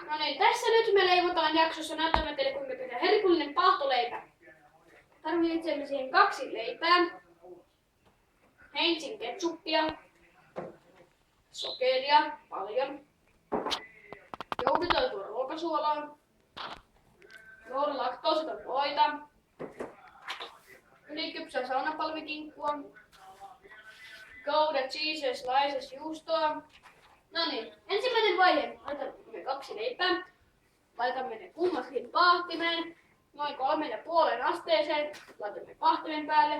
No niin, tässä nyt me leivotaan jaksossa. Näytämme teille kuinka tehdään herkullinen pahtoleipä. Tarvitsemme siihen 2 leipää, Heinzin ketsuppia, sokeria paljon, jouditeltua ruokasuolaa, laktooseton voita, ylikypsää saunapalvikinkkua, Gouda cheese slices juustoa. No niin, ensimmäinen vaihe. Laitamme 2 leipää. Laitamme ne kummatkin paahtimeen. Noin 3,5 asteeseen. Laitamme pahtimen päälle.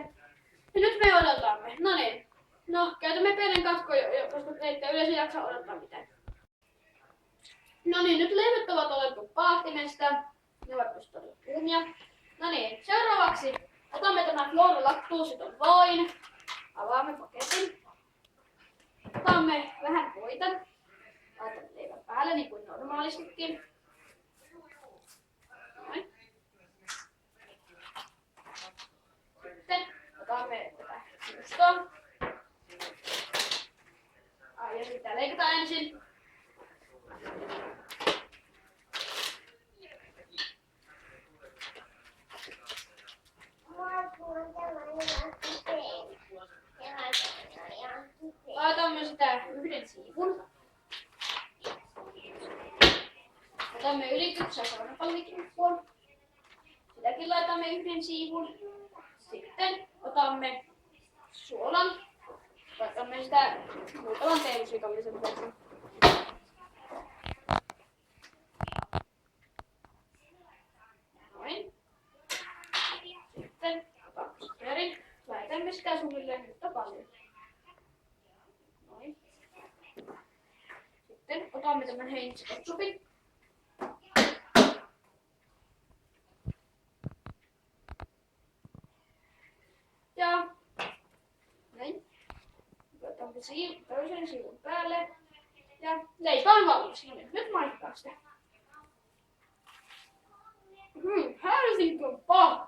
Ja nyt me odotamme. No niin. No, käytämme pienen katkoja, koska te ette yleensä jaksa odottaa mitään. No niin, nyt leivät ovat otettu paahtimesta. Ne ovat myös todella kuumia. No niin, seuraavaksi otamme tämän fluorolaktuusiton voin. Avaamme paketin. Otamme vähän voita. Laitamme leivän päälle niin kuin normaalistikin. Noin. Sitten otamme tätä juustoa. Ja sitä leikataan ensin. Laitamme sitä 1 siivun. Otamme ylikypsää saunapalvikinkkua. Sitäkin laitamme 1 siivun. Sitten otamme suolan. Laitamme sitä muutaman teelusikallisen verran. Noin. Sitten otamme sokerin. Laitamme sitä suunnilleen yhtä paljon. Noin. Sitten otamme tämän Heinz ketsupin. Ja näin. Otamme toisen siivun päälle. Ja leipä on valmis. No niin, nyt maitetaan sitä. Helsinki on paha.